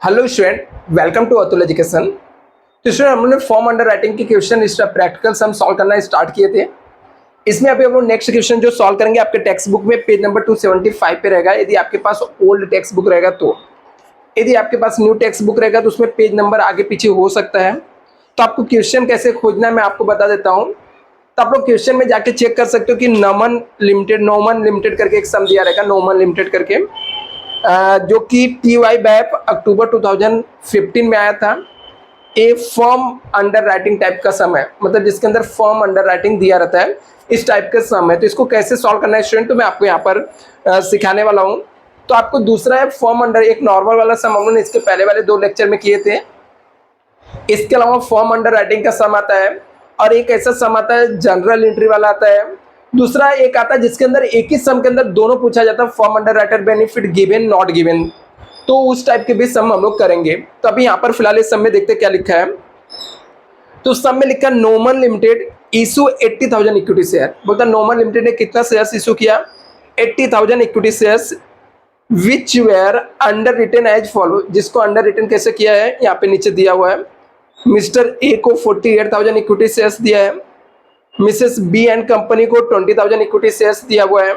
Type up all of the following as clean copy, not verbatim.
Hello student, welcome to Atul education. तो student, हमने firm underwriting के क्वेश्चन प्रैक्टिकल सम सॉल्व करना start किए थे। इसमें अभी हम लोग नेक्स्ट क्वेश्चन जो सॉल्व करेंगे आपके टेक्स्ट बुक में पेज नंबर 275 पे रहेगा, यदि आपके पास ओल्ड टेक्स्ट बुक रहेगा तो। यदि आपके पास न्यू टेक्स्ट बुक रहेगा तो उसमें पेज नंबर आगे पीछे हो सकता है। तो आपको क्वेश्चन कैसे खोजना है मैं आपको बता देता हूँ। तो आप लोग क्वेश्चन में जाके चेक कर सकते हो कि नोमन लिमिटेड करके एक सम दिया रहेगा, नोमन लिमिटेड करके, जो कि TY बैप अक्टूबर 2015 में आया था। ए फॉर्म अंडर राइटिंग टाइप का सम है, मतलब जिसके अंदर फॉर्म अंडर राइटिंग दिया रहता है, इस टाइप का सम है। तो इसको कैसे सॉल्व करना है स्टूडेंट, तो मैं आपको यहाँ पर सिखाने वाला हूँ। तो आपको दूसरा है फॉर्म अंडर, एक नॉर्मल वाला सम हम लोगों ने इसके पहले वाले 2 लेक्चर में किए थे। इसके अलावा फॉर्म अंडर राइटिंग का सम आता है, और एक ऐसा सम आता है जनरल एंट्री वाला आता है। दूसरा एक आता है जिसके अंदर एक ही सम के अंदर दोनों पूछा जाता है, form under writer benefit given not given. तो उस टाइप के भी सम हम लोग करेंगे। तो अभी यहाँ पर फिलहाल इस सम में देखते क्या लिखा है। तो सम में लिखा Noman limited issue 80,000 equity share. बोलता नोमन लिमिटेड ने कितना शेयर्स इशू किया, 80,000 equity shares, which were underwritten as follow. जिसको अंडर रिटन कैसे किया है यहाँ पे नीचे दिया हुआ है। मिस्टर ए को 48,000 इक्विटी शेयर्स दिया है, मिसेस बी एंड कंपनी को 20,000 इक्विटी शेयर्स दिया हुआ है,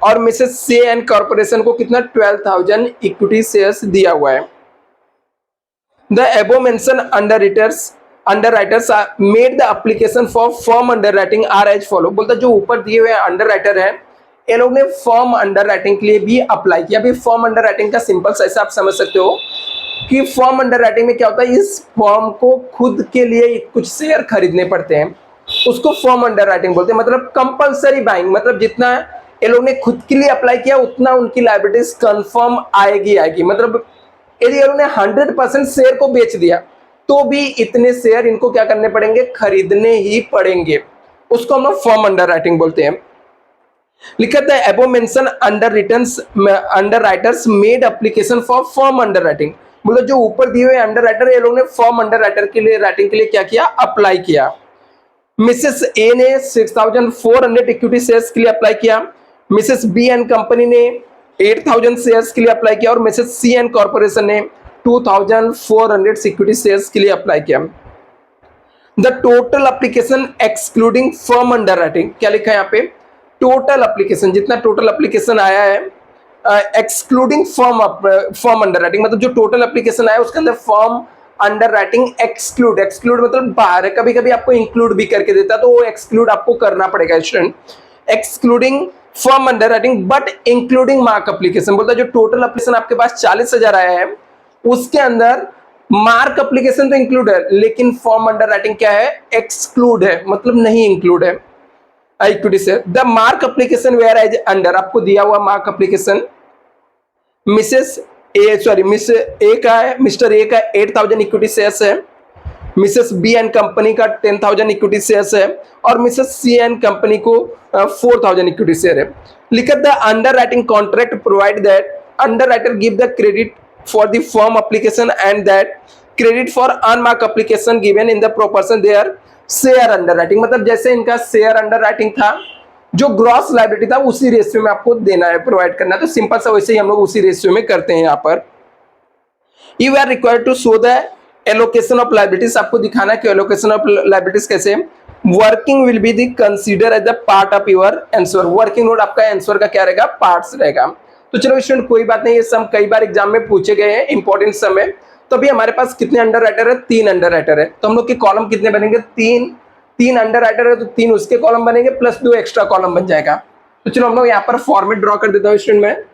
और मिसेस सी एंड कॉर्पोरेशन को कितना 12,000 इक्विटी शेयर्स दिया हुआ है। The above mention underwriters made the application for firm underwriting are as follow. बोलता जो ऊपर दिए हुए अंडरराइटर है, ये लोग ने फॉर्म अंडरराइटिंग के लिए भी अप्लाई किया। अभी फॉर्म अंडरराइटिंग का सिंपल सा ऐसा आप समझ सकते हो कि फॉर्म अंडरराइटिंग में क्या होता है, इस फॉर्म को खुद के लिए कुछ शेयर खरीदने पड़ते हैं, उसको फॉर्म अंडरराइटिंग बोलते हैं। मतलब कंपलसरी बाइंग, मतलब जितना ये लोग ने खुद के लिए अप्लाई किया उतना उनकी लायबिलिटीज कंफर्म आएगी। मतलब यदि ये लोग ने 100% शेयर को बेच दिया तो भी इतने शेयर इनको क्या करने पड़ेंगे, खरीदने ही पड़ेंगे। उसको हम लोग फॉर्म अंडरराइटिंग बोलते हैं। लिखा था एबो mention underwriters made application for firm underwriting. मतलब जो ऊपर दिए हुए अंडरराइटर, ये लोग ने फॉर्म अंडरराइटर के लिए राइटिंग के लिए क्या किया, अप्लाई किया। मिसेस ए ने 6,400 इक्विटी शेयर्स के लिए अप्लाई किया, मिसेस बी एंड कंपनी ने 8,000 शेयर्स के लिए अप्लाई किया, और मिसेस सी एंड कॉर्पोरेशन ने 2,400 इक्विटी शेयर्स के लिए अप्लाई किया। The total application excluding firm underwriting, क्या लिखा है यहाँ पे, टोटल एप्लीकेशन, जितना टोटल एप्लीकेशन आया है एक्सक्लूडिंग फर्म अंडरराइटिंग, मतलब जो टोटल एप्लीकेशन आया उसके अंदर फर्म अंडर राइटिंग एक्सक्लूड मतलब बाहर है, कभी कभी आपको इंक्लूड भी करके देता है, तो वो एक्सक्लूड आपको करना पड़ेगा student. Excluding form under writing but including marked application. बोलता है जो टोटल एप्लीकेशन आपके पास 40,000 आया है उसके अंदर मार्क एप्लीकेशन तो इंक्लूड है, लेकिन फॉर्म अंडर राइटिंग क्या है, एक्सक्लूड है, मतलब नहीं इंक्लूड है इक्विटी से। The marked application were as under, आपको दिया हुआ marked application Mrs Mr A का 8,000 इक्विटी शेयर्स है, मिसेस बी एंड कंपनी का 10,000 इक्विटी शेयर्स है, और मिसेस सी एंड कंपनी को 4,000 इक्विटी शेयर है। लिखा the under writing contract provide that under writer give the credit for the form application and that credit for unmark application given in the proportion their share under writing. मतलब जैसे इनका share under writing था, जो gross liability था उसी ratio में आपको देना है, प्रोवाइड करना है। तो सिंपल सा वैसे ही हम लोग उसी रेशियो में करते हैं यहाँ पर। You are required to show the allocation of liabilities, आपको दिखाना है कि एलोकेशन ऑफ लायबिलिटीज कैसे। Working will be the consider as the part of your answer. Working note आपका आंसर का क्या रहेगा, पार्ट्स रहेगा। तो चलो स्टूडेंट कोई बात नहीं, ये सम कई बार एग्जाम में पूछे गए हैं, इंपॉर्टेंट सम है। तो अभी हमारे पास कितने अंडर राइटर है, 3 अंडर राइटर है। तो हम लोग के कॉलम कितने बनेंगे, 3 अंडर राइटर है तो 3 उसके कॉलम बनेंगे प्लस 2 एक्स्ट्रा कॉलम बन जाएगा। तो चलो हम लोग यहाँ पर फॉर्मेट ड्रॉ कर देता हूँ स्टूडेंट में।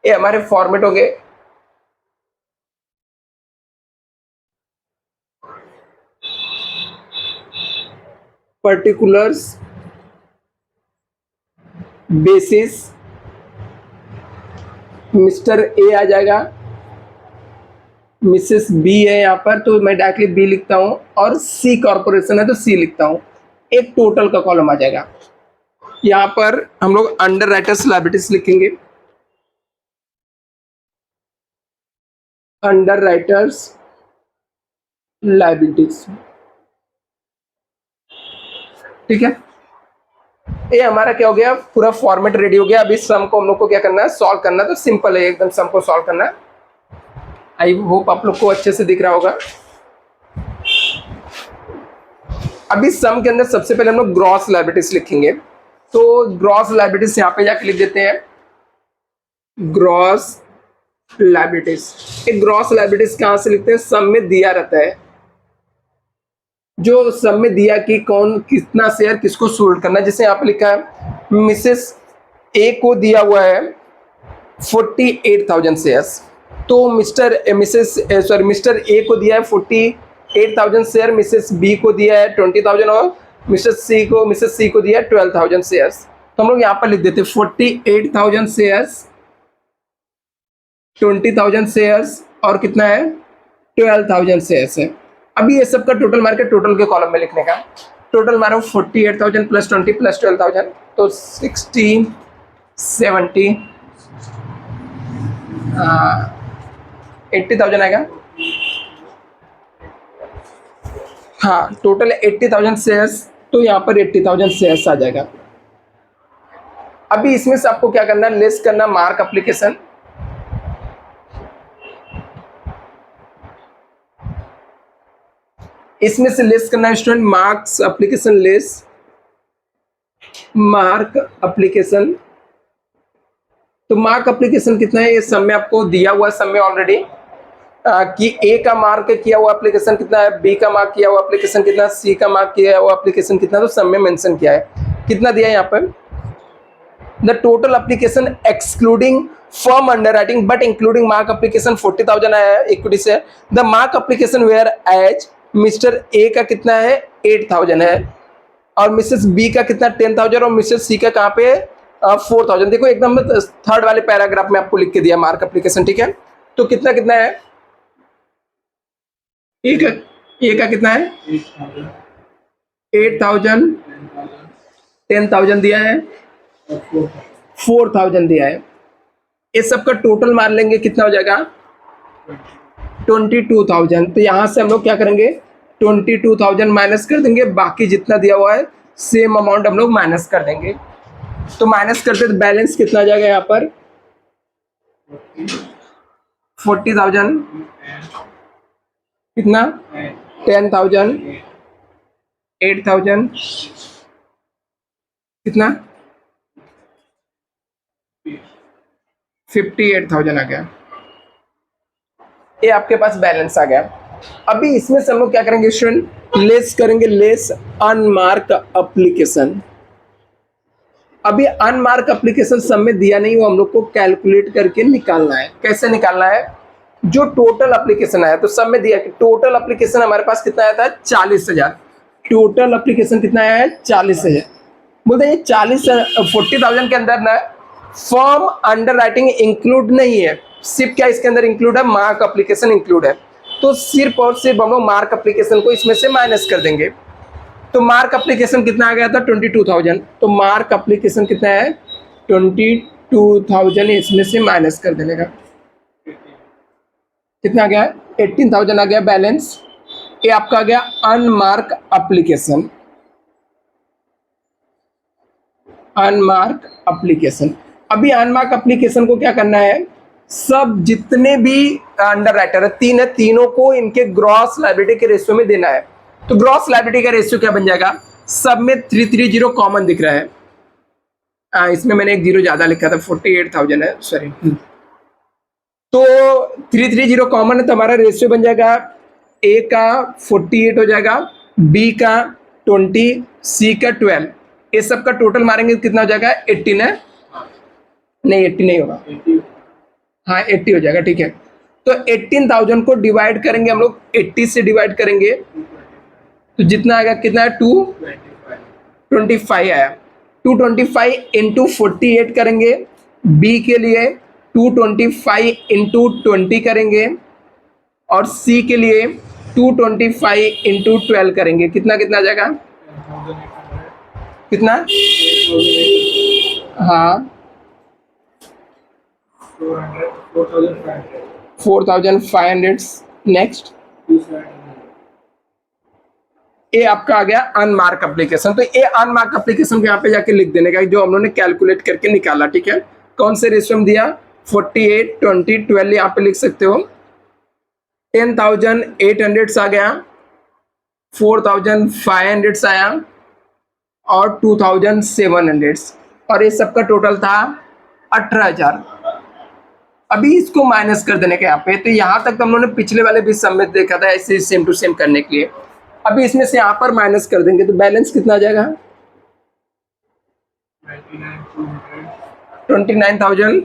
ये हमारे फॉर्मेट हो गए। पर्टिकुलर्स, बेसिस, मिस्टर ए आ जाएगा, मिसेस बी है यहाँ पर तो मैं डायरेक्टली बी लिखता हूँ, और सी कॉर्पोरेशन है तो सी लिखता हूँ। एक टोटल का कॉलम आ जाएगा। यहाँ पर हम लोग अंडर राइटर्स लायबिलिटीज लिखेंगे, अंडर राइटर्स लायबिलिटीज, ठीक है। ये हमारा क्या हो गया, पूरा फॉर्मेट रेडी हो गया। अभी सम को हम लोग को क्या करना है, सॉल्व करना है। तो सिंपल है एकदम, सम को सॉल्व करना है। आई होप आप लोग को अच्छे से दिख रहा होगा। अभी सम के अंदर सबसे पहले हम लोग ग्रॉस लायबिलिटीज लिखेंगे। तो ग्रॉस लायबिलिटीज यहाँ पे जाके लिख देते हैं, ग्रॉस लायबिलिटीज। एक ग्रॉस लायबिलिटीज कहाँ से लिखते हैं, सम में दिया रहता है, जो सब में दिया कि कौन कितना शेयर किसको सोल्ड करना है। जैसे यहाँ पे लिखा है मिसेस ए को दिया हुआ है 48,000 शेयर्स, तो मिस्टर ए को दिया है 48,000 शेयर, मिसेस बी को दिया है 20,000 और मिसेस सी को दिया है 12,000 शेयर्स। तो हम लोग यहाँ पर लिख देते हैं 48,000 शेयर्स, 20,000 शेयर्स और कितना है 12,000 शेयर्स है। अभी ये सब का टोटल मार के टोटल के कॉलम में लिखने का, टोटल मारो 48,000 प्लस 20 प्लस 12,000, तो 60 70 80,000 आएगा। हाँ, टोटल 80,000 शेयर्स, तो यहाँ पर 80,000 शेयर्स आ जाएगा। अभी इसमें से आपको क्या करना है, लेस करना मार्क एप्लीकेशन। इसमें से लेस करना है student marks application, less mark application. तो मार्क एप्लीकेशन कितना है, ये सब में आपको दिया हुआ है, सब में ऑलरेडी कि ए का मार्क किया हुआ एप्लीकेशन कितना है, बी का मार्क किया हुआ एप्लीकेशन कितना, सी का मार्क किया हुआ एप्लीकेशन कितना, तो सब में मेंशन किया है। कितना दिया है यहाँ पर, the total application excluding firm underwriting but including marked application 40,000 आया है इक्विटी से। The marked application were as Mr A का कितना है 8,000 है, और मिसेस बी का कितना 10,000 और मिसेस सी का कहाँ पे 4,000। देखो एकदम थर्ड वाले पैराग्राफ में आपको लिख के दिया मार्क एप्लीकेशन, ठीक है। तो कितना कितना है, ए का कितना है 8,000, 10,000 दिया है, 4,000 दिया है। ये सब का टोटल मार लेंगे, कितना हो जाएगा 22,000। तो यहाँ से हम लोग क्या करेंगे 22,000 माइनस कर देंगे, बाकी जितना दिया हुआ है सेम अमाउंट हम लोग माइनस कर देंगे। तो माइनस करते तो बैलेंस कितना आ जाएगा यहाँ पर 40,000, कितना 10,000, 8,000, कितना 58,000 आ गया। ये आपके पास बैलेंस आ गया। अभी इसमें से हम लोग क्या करेंगे स्टूडेंट, लेस करेंगे, लेस अनमार्क एप्लीकेशन। अभी अनमार्क एप्लीकेशन सब में दिया नहीं, वो हम लोग को कैलकुलेट करके निकालना है। कैसे निकालना है, जो टोटल एप्लीकेशन आया, तो सब में दिया कि टोटल एप्लीकेशन हमारे पास कितना आया था 40,000, टोटल एप्लीकेशन कितना आया है 40,000। बोलते हैं 40,000 के अंदर ना फॉर्म अंडर राइटिंग इंक्लूड नहीं है, सिर्फ क्या इसके अंदर इंक्लूड है, मार्क एप्लीकेशन इंक्लूड है। तो सिर्फ और सिर्फ हम लोग मार्क एप्लीकेशन को इसमें से माइनस कर देंगे। तो मार्क एप्लीकेशन कितना आ गया था 22,000, तो मार्क एप्लीकेशन कितना है 22,000 इसमें से माइनस कर देने का, कितना आ गया 18,000 आ गया बैलेंस। ये आपका आ गया अनमार्क एप्लीकेशन, अनमार्क एप्लीकेशन। अभी अनमार्क एप्लीकेशन को क्या करना है, सब जितने भी अंडर राइटर है, तीन है, तीनों को इनके ग्रॉस लायबिलिटी के रेशियो में देना है। तो ग्रॉस लायबिलिटी का रेशियो क्या बन जाएगा, सब में 330 कॉमन दिख रहा है। इसमें मैंने एक जीरो ज्यादा लिखा था, 48,000 है, सॉरी। तो 330 कॉमन है, तो हमारा रेशियो बन जाएगा ए का 48 हो जाएगा, बी का 20, सी का 12। ये सब का टोटल मारेंगे कितना हो जाएगा 18 है, नहीं 80 नहीं होगा, हाँ 80 हो जाएगा, ठीक है। तो 18,000 को डिवाइड करेंगे हम लोग, 80 से डिवाइड करेंगे तो जितना आएगा, कितना है 225 आया। 225 इंटू 48 करेंगे, बी के लिए 225 इंटू 20 करेंगे, और सी के लिए 225 इंटू 12 करेंगे। कितना कितना आ जाएगा, कितना हाँ 4500। नेक्स्ट, ये आपका आ गया अनमार्क एप्लीकेशन। तो ये अनमार्क एप्लीकेशन को यहाँ पे जाके लिख देने का जो हम लोगों ने कैलकुलेट करके निकाला, ठीक है। कौन से रेशियो में दिया, 48 20 12, यहाँ पे लिख सकते हो। 10,800 आ गया, 4,500 आया और 2,700, और ये सबका टोटल था 18,000। अभी इसको माइनस कर देने का यहाँ पे, तो यहाँ तक तो हम लोगों ने पिछले वाले भी सम में देखा था ऐसे सेम टू सेम करने के लिए। अभी इसमें से यहाँ पर माइनस कर देंगे तो बैलेंस कितना आ जाएगा, 29,000।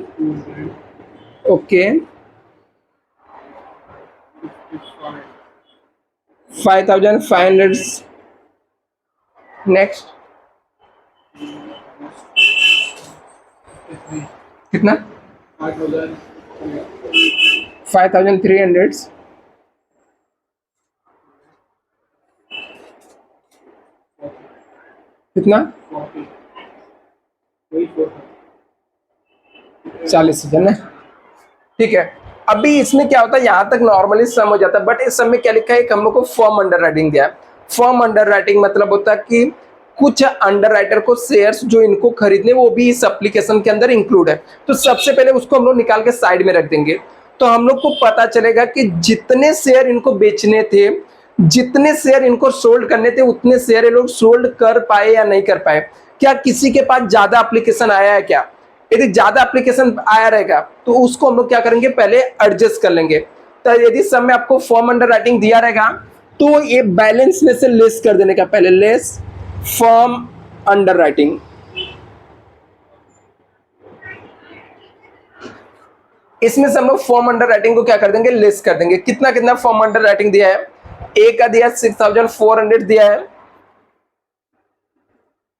ओके, 5,500। नेक्स्ट, कितना, 5,300। कितना, 40,000 ना, ठीक है। अभी इसमें क्या होता है, यहाँ तक नॉर्मली सम हो जाता है, बट इस सम में क्या लिखा है, हम लोग को फर्म अंडर राइटिंग दिया है। फर्म अंडर राइटिंग मतलब होता है कि कुछ अंडर राइटर को शेयर्स जो इनको खरीदने वो भी इस एप्लीकेशन के अंदर इंक्लूड है। तो सबसे पहले उसको हम लोग निकाल के साइड में रख देंगे, तो हम लोग को पता चलेगा कि जितने शेयर इनको बेचने थे, जितने शेयर इनको सोल्ड करने थे, उतने शेयर ये लोग सोल्ड कर पाए या नहीं कर पाए। क्या किसी के पास ज्यादा एप्लीकेशन आया है क्या, यदि ज्यादा एप्लीकेशन आया रहेगा तो उसको हम लोग क्या करेंगे, पहले एडजस्ट कर लेंगे। तो यदि सब में आपको फॉर्म अंडर राइटिंग दिया रहेगा तो ये बैलेंस में से लेस कर देने का, पहले लेस फॉर्म अंडर राइटिंग। इसमें से हम लोग फॉर्म अंडर राइटिंग को क्या कर देंगे, लेस कर देंगे। कितना कितना फॉर्म अंडर राइटिंग दिया है, ए का दिया 6,400 दिया है,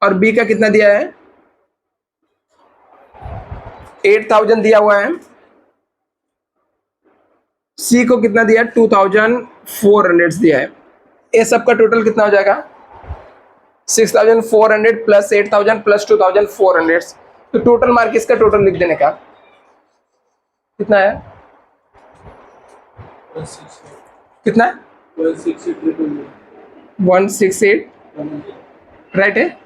और बी का कितना दिया है, 8,000 दिया हुआ है। सी को कितना दिया है, 2,400 दिया है। ये सब का टोटल कितना हो जाएगा, 6,400 प्लस 8,000 प्लस 2,400। तो टोटल मार्क इसका टोटल लिख देने का कितना है, कितना है, 168, राइट है।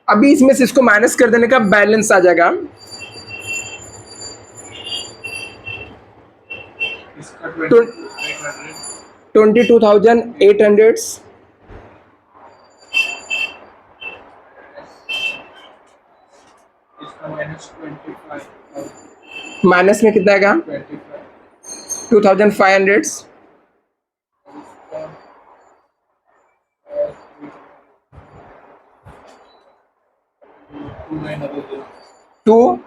अभी इसमें से इसको माइनस कर देने का बैलेंस आ जाएगा 22,800। माइनस में कितना आएगा, 2,500। 2,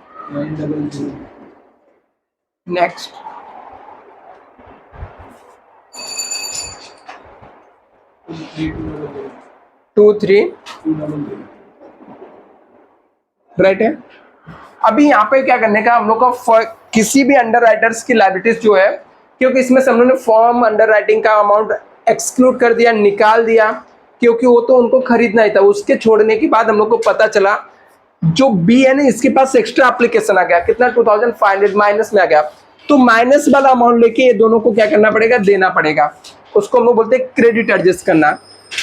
नेक्स्ट, 2,3, राइट है। अभी यहाँ पे क्या करने का हम लोग का, किसी भी अंडर राइटर्स की लायबिलिटीज जो है, क्योंकि इसमें से हम लोगों ने फॉर्म अंडर राइटिंग का अमाउंट एक्सक्लूड कर दिया, निकाल दिया, क्योंकि वो तो उनको खरीदना ही था। उसके छोड़ने के बाद हम लोग को पता चला जो बी है ना, इसके पास एक्स्ट्रा एप्लीकेशन आ गया, कितना, 2,500 माइनस में आ गया। तो माइनस वाला अमाउंट लेके ये दोनों को क्या करना पड़ेगा, देना पड़ेगा। उसको हम लोग बोलते हैं क्रेडिट एडजस्ट करना।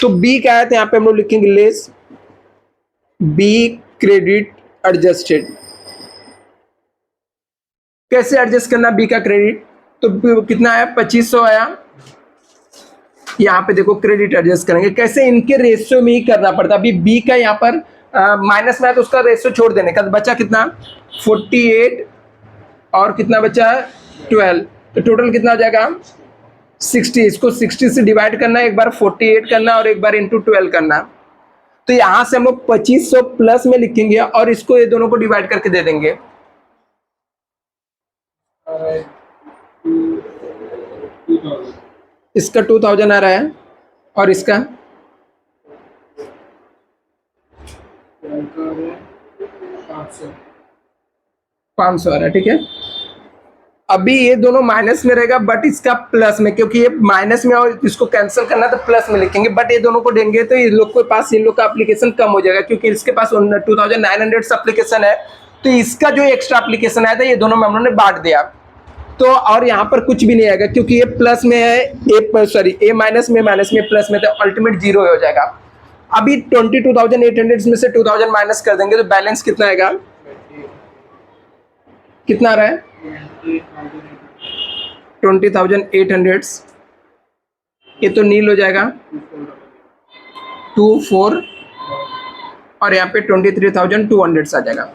तो बी क्या है, तो यहाँ पे हम लोग लिखेंगे लेस बी क्रेडिट एडजस्टेड। कैसे एडजस्ट करना बी का क्रेडिट, तो कितना आया, 2,500 आया। यहाँ पे देखो क्रेडिट एडजस्ट करेंगे कैसे, इनके रेशियो में ही करना पड़ता। अभी बी का यहाँ पर माइनस में है तो उसका रेशियो छोड़ देने का, बचा कितना, 48 और कितना बचा, 12। तो टोटल कितना हो जाएगा, 60। इसको 60 से डिवाइड करना है, एक बार 48 करना और एक बार इंटू 12 करना। तो यहां से हम लोग 2,500 प्लस में लिखेंगे और इसको ये दोनों को डिवाइड करके दे देंगे। इसका 2,000 आ रहा है और इसका 500 आ रहा है, ठीक है। अभी ये दोनों माइनस में रहेगा बट इसका प्लस में, क्योंकि ये माइनस में और इसको कैंसिल करना तो प्लस में लिखेंगे, बट ये दोनों को देंगे तो ये लोग के पास इन लोग का एप्लीकेशन कम हो जाएगा, क्योंकि इसके पास 2900 एप्लीकेशन है, तो इसका जो एक्स्ट्रा एप्लीकेशन आया था ये दोनों में हम लोगों ने बांट दिया। तो और यहाँ पर कुछ भी नहीं आएगा क्योंकि ये प्लस में है, ए माइनस में प्लस में, तो अल्टीमेट जीरो हो जाएगा। अभी 22,800 में से 2000 माइनस कर देंगे तो बैलेंस कितना आएगा, कितना आ रहा है 20,800, ये तो नील हो जाएगा 24 और यहाँ पे 23,200 आ जाएगा।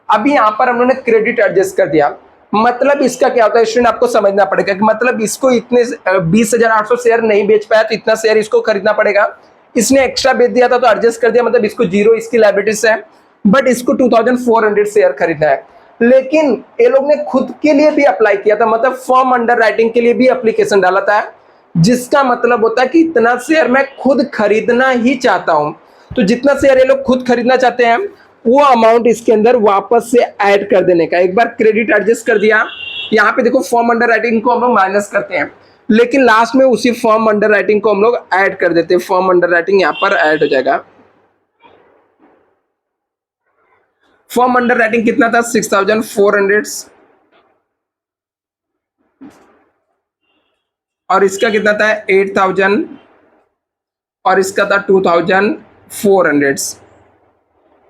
अभी यहाँ पर हम लोगों ने क्रेडिट एडजस्ट कर दिया, मतलब इसका क्या होता है स्टूडेंट आपको समझना पड़ेगा कि मतलब इसको इतने 20,800 शेयर नहीं बेच पाया तो इतना शेयर इसको खरीदना पड़ेगा, इसने एक्स्ट्रा बेच दिया था तो एडजस्ट कर दिया, मतलब इसको जीरो इसकी लायबिलिटीज है, बट इसको 2,400 शेयर खरीदना है। लेकिन ये लोग ने खुद के लिए भी अप्लाई किया था, मतलब फॉर्म अंडर राइटिंग के लिए भी एप्लीकेशन डाला था, जिसका मतलब होता है कि इतना शेयर मैं खुद खरीदना ही चाहता हूं, तो जितना शेयर ये लोग खुद खरीदना चाहते हैं वो अमाउंट इसके अंदर वापस से ऐड कर देने का। एक बार क्रेडिट एडजस्ट कर दिया, यहाँ पे देखो फॉर्म अंडर राइटिंग को हम लोग माइनस करते हैं, लेकिन लास्ट में उसी फॉर्म अंडर राइटिंग को हम लोग ऐड कर देते हैं, फॉर्म अंडर राइटिंग यहाँ पर ऐड हो जाएगा। फॉर्म अंडर राइटिंग कितना था 6,400 और इसका कितना था 8,000 और इसका था 2,400,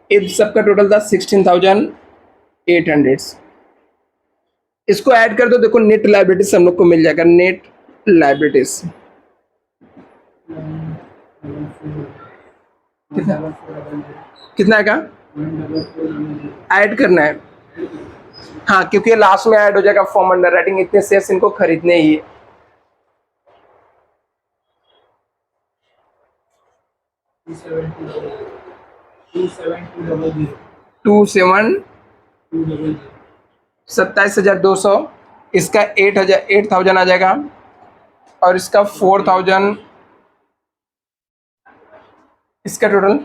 इस सबका टोटल था 16,800। इसको ऐड कर दो, देखो नेट लायबिलिटीज हम लोग को मिल जाएगा, नेट लायबिलिटीज कितना आएगा, ऐड करना है हाँ, क्योंकि लास्ट में ऐड हो जाएगा फॉर्म अंडर राइटिंग, इतने शेयर्स इनको खरीदने ही है। टू सेवन 27,200, इसका 8,000 आ जाएगा और इसका 4,000, इसका टोटल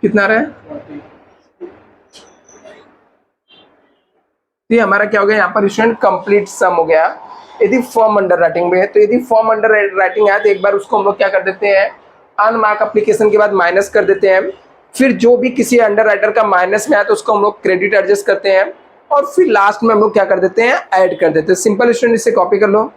कितना रहा है, ये हमारा क्या हो गया यहाँ पर स्टूडेंट कंप्लीट सम हो गया। यदि फॉर्म अंडर राइटिंग में है तो यदि फॉर्म अंडर राइटिंग आया तो एक बार उसको हम लोग क्या कर देते हैं, अनमार्क एप्लीकेशन के बाद माइनस कर देते हैं, फिर जो भी किसी अंडर राइटर का माइनस में आया तो उसको हम लोग क्रेडिट एडजस्ट करते हैं और फिर लास्ट में हम लोग क्या कर देते हैं, ऐड कर देते हैं। सिंपल स्टूडेंट, इसे कॉपी कर लो।